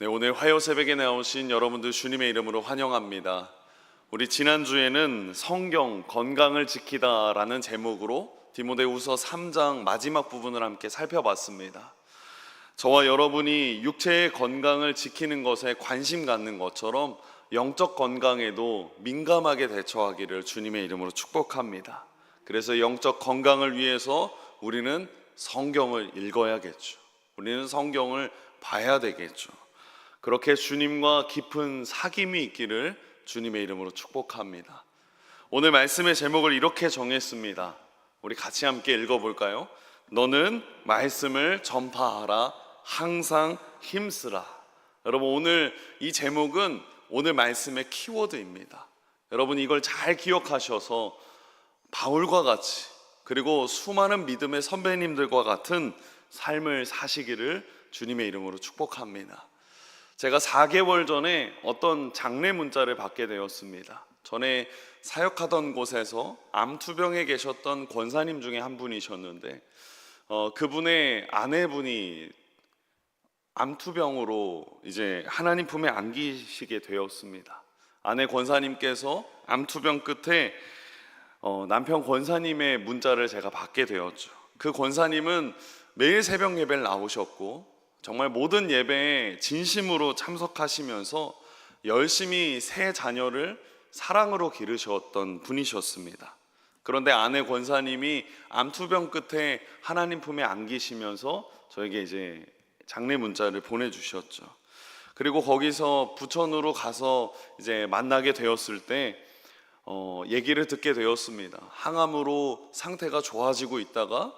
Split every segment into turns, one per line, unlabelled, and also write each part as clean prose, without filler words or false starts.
네, 오늘 화요 새벽에 나오신 여러분들 주님의 이름으로 환영합니다. 우리 지난주에는 성경 건강을 지키다라는 제목으로 디모데후서 3장 마지막 부분을 함께 살펴봤습니다. 저와 여러분이 육체의 건강을 지키는 것에 관심 갖는 것처럼 영적 건강에도 민감하게 대처하기를 주님의 이름으로 축복합니다. 그래서 영적 건강을 위해서 우리는 성경을 읽어야겠죠. 우리는 성경을 봐야 되겠죠. 그렇게 주님과 깊은 사귐이 있기를 주님의 이름으로 축복합니다. 오늘 말씀의 제목을 이렇게 정했습니다. 우리 같이 함께 읽어볼까요? 너는 말씀을 전파하라, 항상 힘쓰라. 여러분, 오늘 이 제목은 오늘 말씀의 키워드입니다. 여러분, 이걸 잘 기억하셔서 바울과 같이, 그리고 수많은 믿음의 선배님들과 같은 삶을 사시기를 주님의 이름으로 축복합니다. 제가 4개월 전에 어떤 장례 문자를 받게 되었습니다. 전에 사역하던 곳에서 암투병에 계셨던 권사님 중에 한 분이셨는데 그분의 아내분이 암투병으로 이제 하나님 품에 안기시게 되었습니다. 아내 권사님께서 암투병 끝에 남편 권사님의 문자를 제가 받게 되었죠. 그 권사님은 매일 새벽 예배를 나오셨고 정말 모든 예배에 진심으로 참석하시면서 열심히 세 자녀를 사랑으로 기르셨던 분이셨습니다. 그런데 아내 권사님이 암투병 끝에 하나님 품에 안기시면서 저에게 이제 장례 문자를 보내주셨죠. 그리고 거기서 부천으로 가서 이제 만나게 되었을 때 얘기를 듣게 되었습니다. 항암으로 상태가 좋아지고 있다가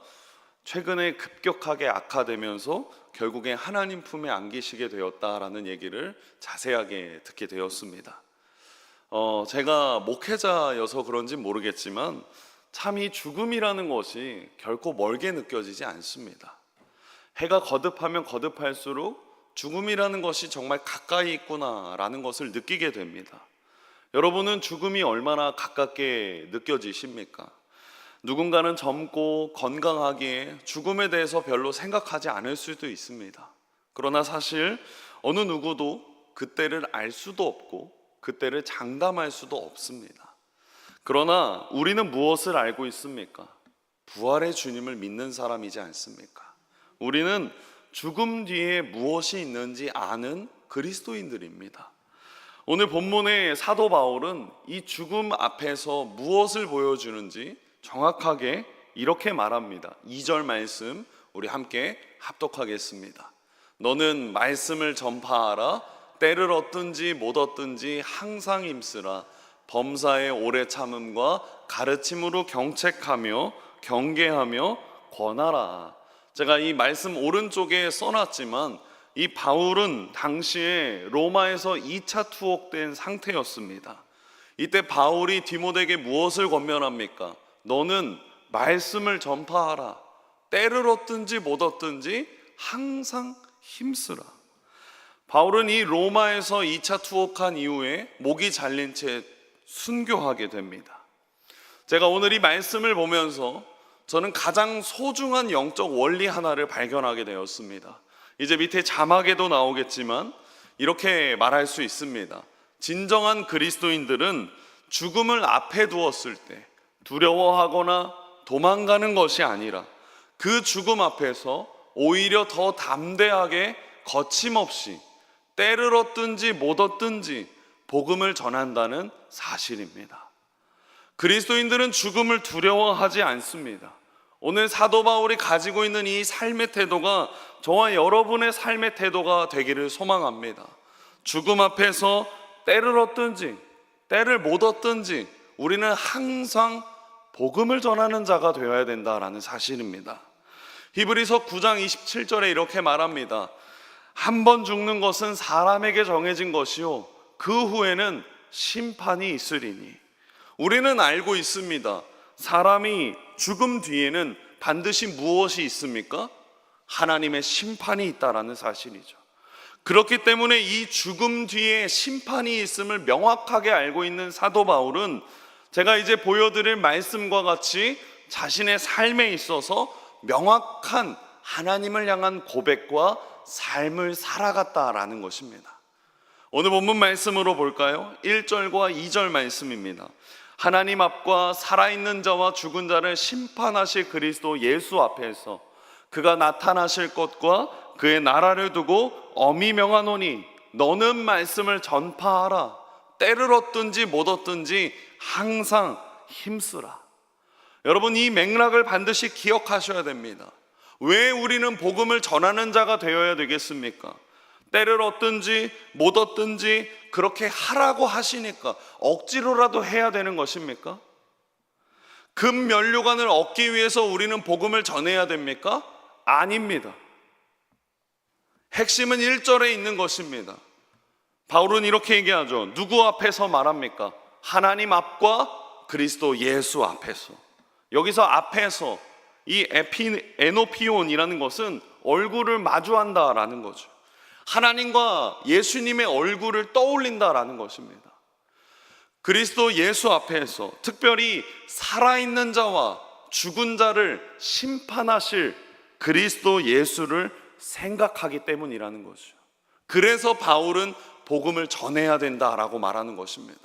최근에 급격하게 악화되면서 결국에 하나님 품에 안기시게 되었다라는 얘기를 자세하게 듣게 되었습니다. 제가 목회자여서 그런지 모르겠지만 참 이 죽음이라는 것이 결코 멀게 느껴지지 않습니다. 해가 거듭하면 거듭할수록 죽음이라는 것이 정말 가까이 있구나라는 것을 느끼게 됩니다. 여러분은 죽음이 얼마나 가깝게 느껴지십니까? 누군가는 젊고 건강하기에 죽음에 대해서 별로 생각하지 않을 수도 있습니다. 그러나 사실 어느 누구도 그때를 알 수도 없고 그때를 장담할 수도 없습니다. 그러나 우리는 무엇을 알고 있습니까? 부활의 주님을 믿는 사람이지 않습니까? 우리는 죽음 뒤에 무엇이 있는지 아는 그리스도인들입니다. 오늘 본문의 사도 바울은 이 죽음 앞에서 무엇을 보여주는지 정확하게 이렇게 말합니다. 2절 말씀 우리 함께 합독하겠습니다. 너는 말씀을 전파하라, 때를 얻든지 못 얻든지 항상 힘쓰라. 범사의 오래 참음과 가르침으로 경책하며 경계하며 권하라. 제가 이 말씀 오른쪽에 써놨지만 이 바울은 당시에 로마에서 2차 투옥된 상태였습니다. 이때 바울이 디모데에게 무엇을 권면합니까? 너는 말씀을 전파하라. 때를 얻든지 못 얻든지 항상 힘쓰라. 바울은 이 로마에서 2차 투옥한 이후에 목이 잘린 채 순교하게 됩니다. 제가 오늘 이 말씀을 보면서 저는 가장 소중한 영적 원리 하나를 발견하게 되었습니다. 이제 밑에 자막에도 나오겠지만 이렇게 말할 수 있습니다. 진정한 그리스도인들은 죽음을 앞에 두었을 때 두려워하거나 도망가는 것이 아니라 그 죽음 앞에서 오히려 더 담대하게 거침없이 때를 얻든지 못 얻든지 복음을 전한다는 사실입니다. 그리스도인들은 죽음을 두려워하지 않습니다. 오늘 사도 바울이 가지고 있는 이 삶의 태도가 저와 여러분의 삶의 태도가 되기를 소망합니다. 죽음 앞에서 때를 얻든지 때를 못 얻든지 우리는 항상 복음을 전하는 자가 되어야 된다라는 사실입니다. 히브리서 9장 27절에 이렇게 말합니다. 한 번 죽는 것은 사람에게 정해진 것이요 그 후에는 심판이 있으리니. 우리는 알고 있습니다. 사람이 죽음 뒤에는 반드시 무엇이 있습니까? 하나님의 심판이 있다라는 사실이죠. 그렇기 때문에 이 죽음 뒤에 심판이 있음을 명확하게 알고 있는 사도 바울은 제가 이제 보여드릴 말씀과 같이 자신의 삶에 있어서 명확한 하나님을 향한 고백과 삶을 살아갔다라는 것입니다. 오늘 본문 말씀으로 볼까요? 1절과 2절 말씀입니다. 하나님 앞과 살아있는 자와 죽은 자를 심판하실 그리스도 예수 앞에서 그가 나타나실 것과 그의 나라를 두고 엄히 명하노니 너는 말씀을 전파하라. 때를 얻든지 못 얻든지 항상 힘쓰라. 여러분, 이 맥락을 반드시 기억하셔야 됩니다. 왜 우리는 복음을 전하는 자가 되어야 되겠습니까? 때를 얻든지 못 얻든지 그렇게 하라고 하시니까 억지로라도 해야 되는 것입니까? 금면류관을 얻기 위해서 우리는 복음을 전해야 됩니까? 아닙니다. 핵심은 1절에 있는 것입니다. 바울은 이렇게 얘기하죠. 누구 앞에서 말합니까? 하나님 앞과 그리스도 예수 앞에서. 여기서 앞에서, 이 에노피온이라는 것은 얼굴을 마주한다라는 거죠. 하나님과 예수님의 얼굴을 떠올린다라는 것입니다. 그리스도 예수 앞에서 특별히 살아있는 자와 죽은 자를 심판하실 그리스도 예수를 생각하기 때문이라는 거죠. 그래서 바울은 복음을 전해야 된다라고 말하는 것입니다.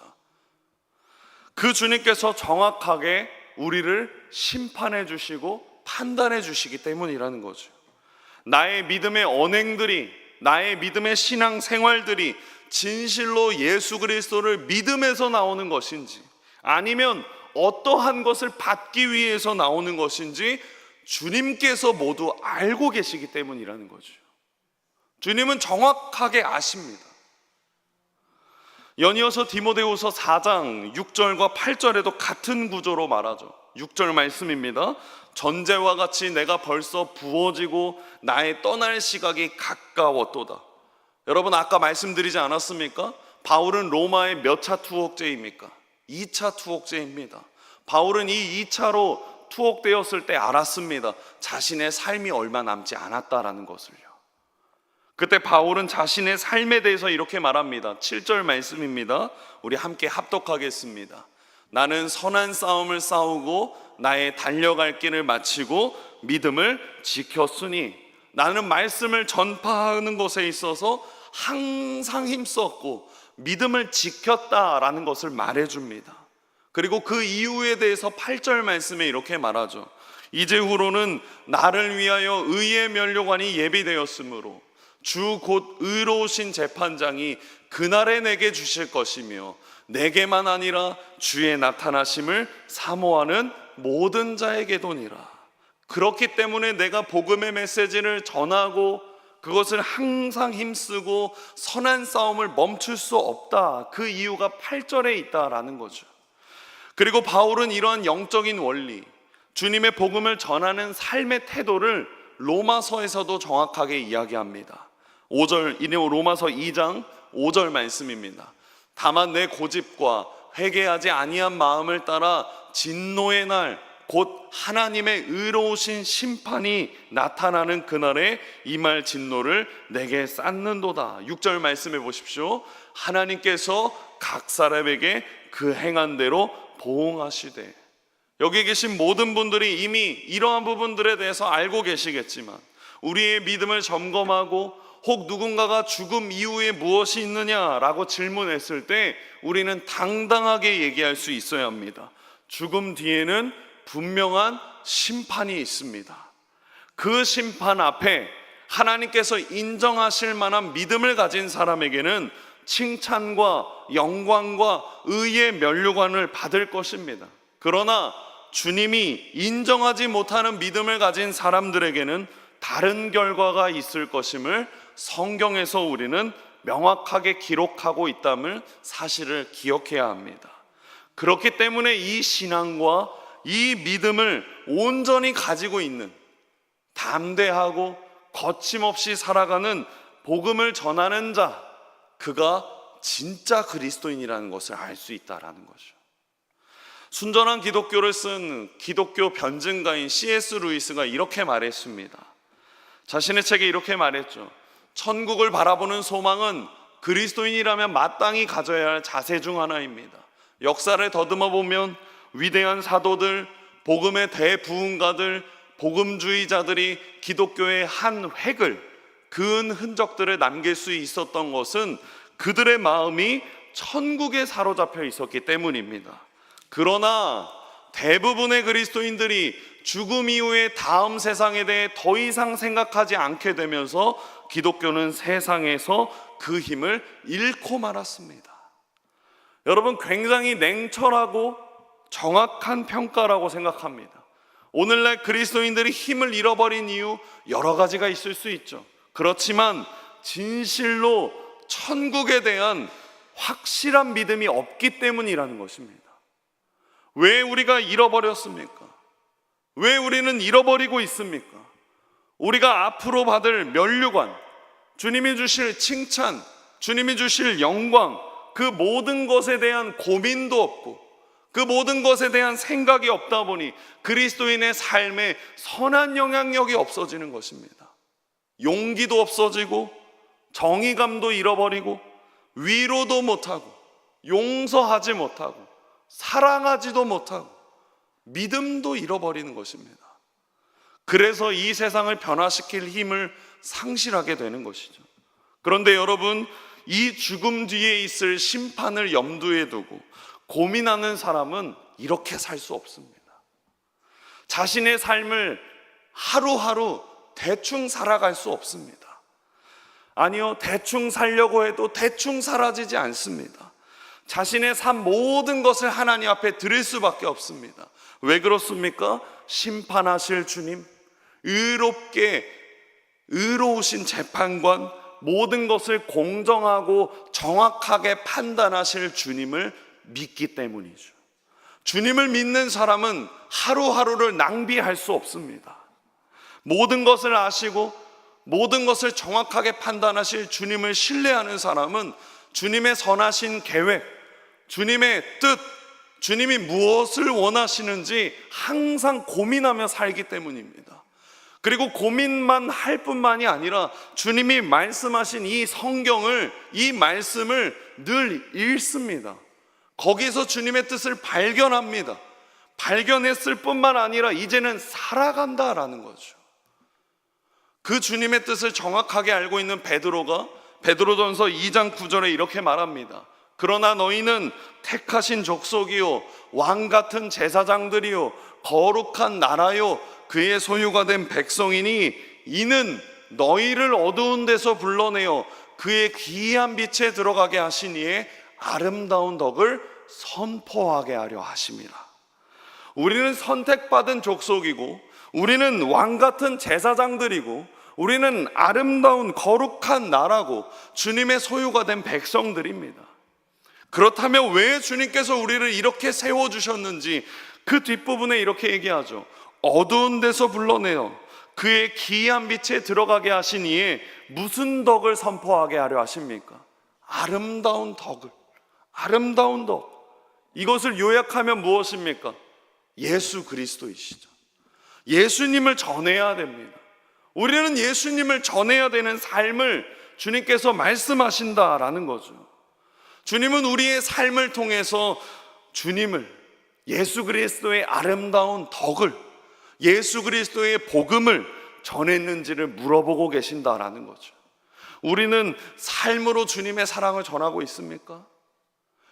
그 주님께서 정확하게 우리를 심판해 주시고 판단해 주시기 때문이라는 거죠. 나의 믿음의 언행들이, 나의 믿음의 신앙 생활들이 진실로 예수 그리스도를 믿음에서 나오는 것인지, 아니면 어떠한 것을 받기 위해서 나오는 것인지 주님께서 모두 알고 계시기 때문이라는 거죠. 주님은 정확하게 아십니다. 연이어서 디모데후서 4장 6절과 8절에도 같은 구조로 말하죠. 6절 말씀입니다. 전제와 같이 내가 벌써 부어지고 나의 떠날 시각이 가까웠도다. 여러분, 아까 말씀드리지 않았습니까? 바울은 로마의 몇 차 투옥제입니까? 2차 투옥제입니다. 바울은 이 2차로 투옥되었을 때 알았습니다. 자신의 삶이 얼마 남지 않았다라는 것을요. 그때 바울은 자신의 삶에 대해서 이렇게 말합니다. 7절 말씀입니다. 우리 함께 합독하겠습니다. 나는 선한 싸움을 싸우고 나의 달려갈 길을 마치고 믿음을 지켰으니 나는 말씀을 전파하는 것에 있어서 항상 힘썼고 믿음을 지켰다라는 것을 말해줍니다. 그리고 그 이유에 대해서 8절 말씀에 이렇게 말하죠. 이제후로는 나를 위하여 의의 면류관이 예비되었으므로 주 곧 의로우신 재판장이 그날에 내게 주실 것이며 내게만 아니라 주의 나타나심을 사모하는 모든 자에게도니라. 그렇기 때문에 내가 복음의 메시지를 전하고 그것을 항상 힘쓰고 선한 싸움을 멈출 수 없다. 그 이유가 8절에 있다라는 거죠. 그리고 바울은 이러한 영적인 원리, 주님의 복음을 전하는 삶의 태도를 로마서에서도 정확하게 이야기합니다. 5절, 이내 로마서 2장 5절 말씀입니다. 다만 내 고집과 회개하지 아니한 마음을 따라 진노의 날 곧 하나님의 의로우신 심판이 나타나는 그날에 임할 진노를 내게 쌓는도다. 6절 말씀해 보십시오. 하나님께서 각 사람에게 그 행한 대로 보응하시되. 여기 계신 모든 분들이 이미 이러한 부분들에 대해서 알고 계시겠지만 우리의 믿음을 점검하고 혹 누군가가 죽음 이후에 무엇이 있느냐라고 질문했을 때 우리는 당당하게 얘기할 수 있어야 합니다. 죽음 뒤에는 분명한 심판이 있습니다. 그 심판 앞에 하나님께서 인정하실 만한 믿음을 가진 사람에게는 칭찬과 영광과 의의 면류관을 받을 것입니다. 그러나 주님이 인정하지 못하는 믿음을 가진 사람들에게는 다른 결과가 있을 것임을 성경에서 우리는 명확하게 기록하고 있다는 사실을 기억해야 합니다. 그렇기 때문에 이 신앙과 이 믿음을 온전히 가지고 있는 담대하고 거침없이 살아가는 복음을 전하는 자, 그가 진짜 그리스도인이라는 것을 알 수 있다라는 거죠. 순전한 기독교를 쓴 기독교 변증가인 C.S. 루이스가 이렇게 말했습니다. 자신의 책에 이렇게 말했죠. 천국을 바라보는 소망은 그리스도인이라면 마땅히 가져야 할 자세 중 하나입니다. 역사를 더듬어 보면 위대한 사도들, 복음의 대부흥가들, 복음주의자들이 기독교의 한 획을 그은 흔적들을 남길 수 있었던 것은 그들의 마음이 천국에 사로잡혀 있었기 때문입니다. 그러나 대부분의 그리스도인들이 죽음 이후의 다음 세상에 대해 더 이상 생각하지 않게 되면서 기독교는 세상에서 그 힘을 잃고 말았습니다. 여러분, 굉장히 냉철하고 정확한 평가라고 생각합니다. 오늘날 그리스도인들이 힘을 잃어버린 이유 여러 가지가 있을 수 있죠. 그렇지만 진실로 천국에 대한 확실한 믿음이 없기 때문이라는 것입니다. 왜 우리가 잃어버렸습니까? 왜 우리는 잃어버리고 있습니까? 우리가 앞으로 받을 면류관, 주님이 주실 칭찬, 주님이 주실 영광, 그 모든 것에 대한 고민도 없고 그 모든 것에 대한 생각이 없다 보니 그리스도인의 삶에 선한 영향력이 없어지는 것입니다. 용기도 없어지고 정의감도 잃어버리고 위로도 못하고 용서하지 못하고 사랑하지도 못하고 믿음도 잃어버리는 것입니다. 그래서 이 세상을 변화시킬 힘을 상실하게 되는 것이죠. 그런데 여러분, 이 죽음 뒤에 있을 심판을 염두에 두고 고민하는 사람은 이렇게 살 수 없습니다. 자신의 삶을 하루하루 대충 살아갈 수 없습니다. 아니요, 대충 살려고 해도 대충 사라지지 않습니다. 자신의 삶 모든 것을 하나님 앞에 드릴 수밖에 없습니다. 왜 그렇습니까? 심판하실 주님, 의로우신 재판관, 모든 것을 공정하고 정확하게 판단하실 주님을 믿기 때문이죠. 주님을 믿는 사람은 하루하루를 낭비할 수 없습니다. 모든 것을 아시고 모든 것을 정확하게 판단하실 주님을 신뢰하는 사람은 주님의 선하신 계획, 주님의 뜻, 주님이 무엇을 원하시는지 항상 고민하며 살기 때문입니다. 그리고 고민만 할 뿐만이 아니라 주님이 말씀하신 이 성경을, 이 말씀을 늘 읽습니다. 거기서 주님의 뜻을 발견합니다. 발견했을 뿐만 아니라 이제는 살아간다라는 거죠. 그 주님의 뜻을 정확하게 알고 있는 베드로가 베드로전서 2장 9절에 이렇게 말합니다. 그러나 너희는 택하신 족속이요 왕 같은 제사장들이요 거룩한 나라요 그의 소유가 된 백성이니 이는 너희를 어두운 데서 불러내어 그의 기이한 빛에 들어가게 하시니에 아름다운 덕을 선포하게 하려 하심이라. 우리는 선택받은 족속이고 우리는 왕 같은 제사장들이고 우리는 아름다운 거룩한 나라고 주님의 소유가 된 백성들입니다. 그렇다면 왜 주님께서 우리를 이렇게 세워주셨는지 그 뒷부분에 이렇게 얘기하죠. 어두운 데서 불러내어 그의 기이한 빛에 들어가게 하시니에 무슨 덕을 선포하게 하려 하십니까? 아름다운 덕을, 아름다운 덕. 이것을 요약하면 무엇입니까? 예수 그리스도이시죠. 예수님을 전해야 됩니다. 우리는 예수님을 전해야 되는 삶을 주님께서 말씀하신다라는 거죠. 주님은 우리의 삶을 통해서 주님을, 예수 그리스도의 아름다운 덕을, 예수 그리스도의 복음을 전했는지를 물어보고 계신다라는 거죠. 우리는 삶으로 주님의 사랑을 전하고 있습니까?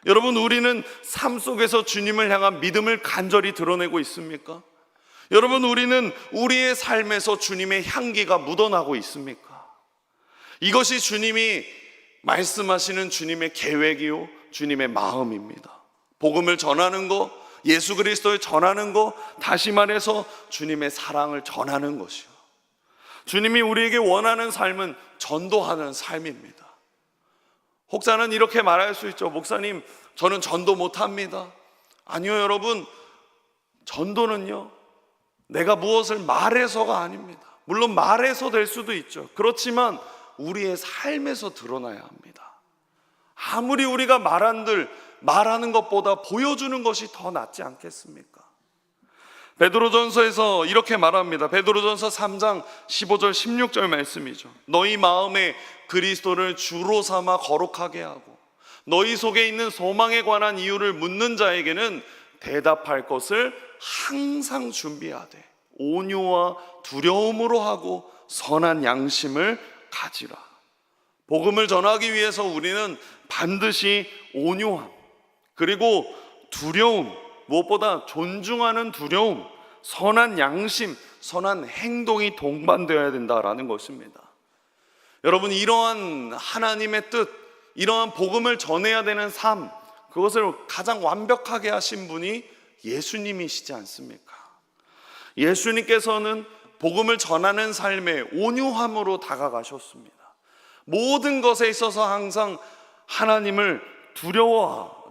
여러분, 우리는 삶 속에서 주님을 향한 믿음을 간절히 드러내고 있습니까? 여러분, 우리는 우리의 삶에서 주님의 향기가 묻어나고 있습니까? 이것이 주님이 말씀하시는 주님의 계획이요 주님의 마음입니다. 복음을 전하는 것, 예수 그리스도를 전하는 것, 다시 말해서 주님의 사랑을 전하는 것이요, 주님이 우리에게 원하는 삶은 전도하는 삶입니다. 혹자는 이렇게 말할 수 있죠. 목사님, 저는 전도 못합니다. 아니요, 여러분, 전도는요 내가 무엇을 말해서가 아닙니다. 물론 말해서 될 수도 있죠. 그렇지만 우리의 삶에서 드러나야 합니다. 아무리 우리가 말하는 것보다 보여주는 것이 더 낫지 않겠습니까? 베드로전서에서 이렇게 말합니다. 베드로전서 3장 15절 16절 말씀이죠. 너희 마음에 그리스도를 주로 삼아 거룩하게 하고 너희 속에 있는 소망에 관한 이유를 묻는 자에게는 대답할 것을 항상 준비하되. 온유와 두려움으로 하고 선한 양심을 가지라. 복음을 전하기 위해서 우리는 반드시 온유함, 그리고 두려움, 무엇보다 존중하는 두려움, 선한 양심, 선한 행동이 동반되어야 된다라는 것입니다. 여러분, 이러한 하나님의 뜻, 이러한 복음을 전해야 되는 삶, 그것을 가장 완벽하게 하신 분이 예수님이시지 않습니까? 예수님께서는 복음을 전하는 삶에 온유함으로 다가가셨습니다. 모든 것에 있어서 항상 하나님을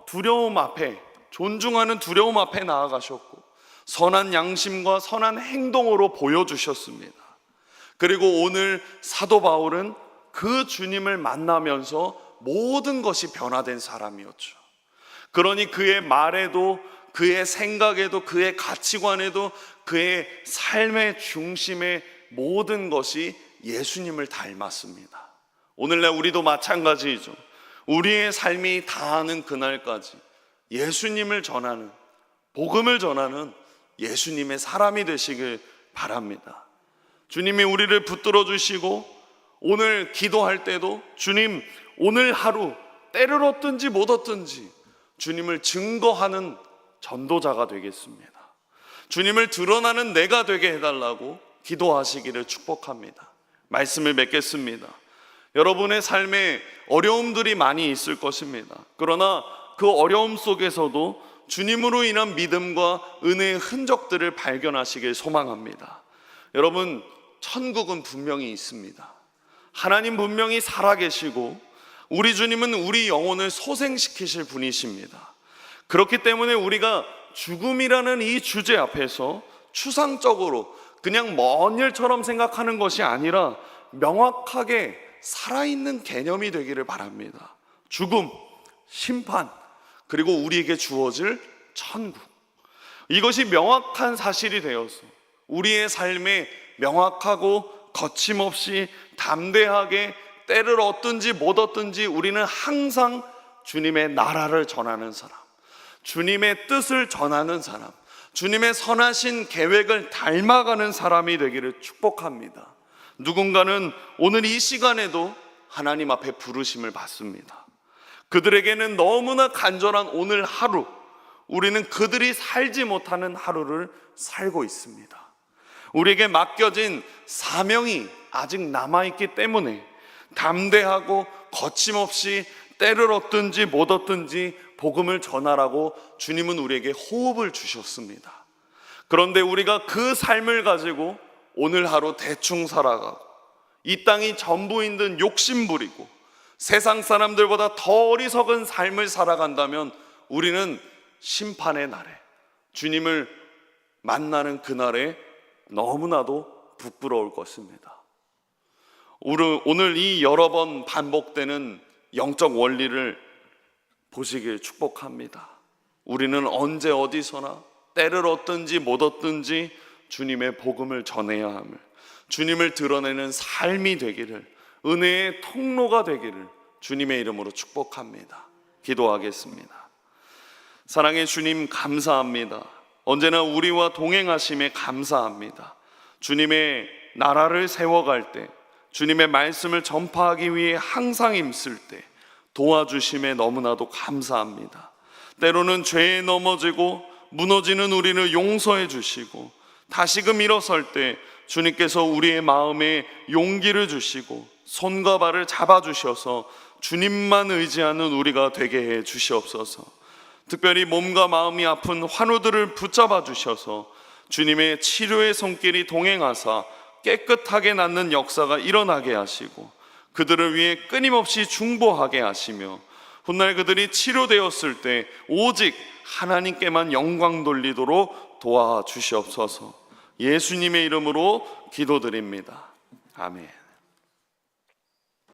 두려움 앞에, 존중하는 두려움 앞에 나아가셨고 선한 양심과 선한 행동으로 보여주셨습니다. 그리고 오늘 사도 바울은 그 주님을 만나면서 모든 것이 변화된 사람이었죠. 그러니 그의 말에도, 그의 생각에도, 그의 가치관에도, 그의 삶의 중심의 모든 것이 예수님을 닮았습니다. 오늘날 우리도 마찬가지이죠. 우리의 삶이 다하는 그날까지 예수님을 전하는, 복음을 전하는 예수님의 사람이 되시길 바랍니다. 주님이 우리를 붙들어 주시고 오늘 기도할 때도 주님, 오늘 하루 때를 얻든지 못 얻든지 주님을 증거하는 전도자가 되겠습니다. 주님을 드러나는 내가 되게 해달라고 기도하시기를 축복합니다. 말씀을 맺겠습니다. 여러분의 삶에 어려움들이 많이 있을 것입니다. 그러나 그 어려움 속에서도 주님으로 인한 믿음과 은혜의 흔적들을 발견하시길 소망합니다. 여러분, 천국은 분명히 있습니다. 하나님 분명히 살아계시고 우리 주님은 우리 영혼을 소생시키실 분이십니다. 그렇기 때문에 우리가 죽음이라는 이 주제 앞에서 추상적으로 그냥 먼 일처럼 생각하는 것이 아니라 명확하게 살아있는 개념이 되기를 바랍니다. 죽음, 심판, 그리고 우리에게 주어질 천국, 이것이 명확한 사실이 되어서 우리의 삶에 명확하고 거침없이 담대하게 때를 얻든지 못 얻든지 우리는 항상 주님의 나라를 전하는 사람, 주님의 뜻을 전하는 사람, 주님의 선하신 계획을 닮아가는 사람이 되기를 축복합니다. 누군가는 오늘 이 시간에도 하나님 앞에 부르심을 받습니다. 그들에게는 너무나 간절한 오늘 하루, 우리는 그들이 살지 못하는 하루를 살고 있습니다. 우리에게 맡겨진 사명이 아직 남아있기 때문에 담대하고 거침없이 때를 얻든지 못 얻든지 복음을 전하라고 주님은 우리에게 호흡을 주셨습니다. 그런데 우리가 그 삶을 가지고 오늘 하루 대충 살아가고 이 땅이 전부인 듯 욕심 부리고 세상 사람들보다 더 어리석은 삶을 살아간다면 우리는 심판의 날에, 주님을 만나는 그날에 너무나도 부끄러울 것입니다. 오늘 이 여러 번 반복되는 영적 원리를 보시길 축복합니다. 우리는 언제 어디서나 때를 얻든지 못 얻든지 주님의 복음을 전해야 함을, 주님을 드러내는 삶이 되기를, 은혜의 통로가 되기를 주님의 이름으로 축복합니다. 기도하겠습니다. 사랑의 주님, 감사합니다. 언제나 우리와 동행하심에 감사합니다. 주님의 나라를 세워갈 때, 주님의 말씀을 전파하기 위해 항상 힘쓸 때 도와주심에 너무나도 감사합니다. 때로는 죄에 넘어지고 무너지는 우리를 용서해 주시고 다시금 일어설 때 주님께서 우리의 마음에 용기를 주시고 손과 발을 잡아주셔서 주님만 의지하는 우리가 되게 해 주시옵소서. 특별히 몸과 마음이 아픈 환우들을 붙잡아 주셔서 주님의 치료의 손길이 동행하사 깨끗하게 낫는 역사가 일어나게 하시고 그들을 위해 끊임없이 중보하게 하시며 훗날 그들이 치료되었을 때 오직 하나님께만 영광 돌리도록 도와주시옵소서. 예수님의 이름으로 기도드립니다. 아멘.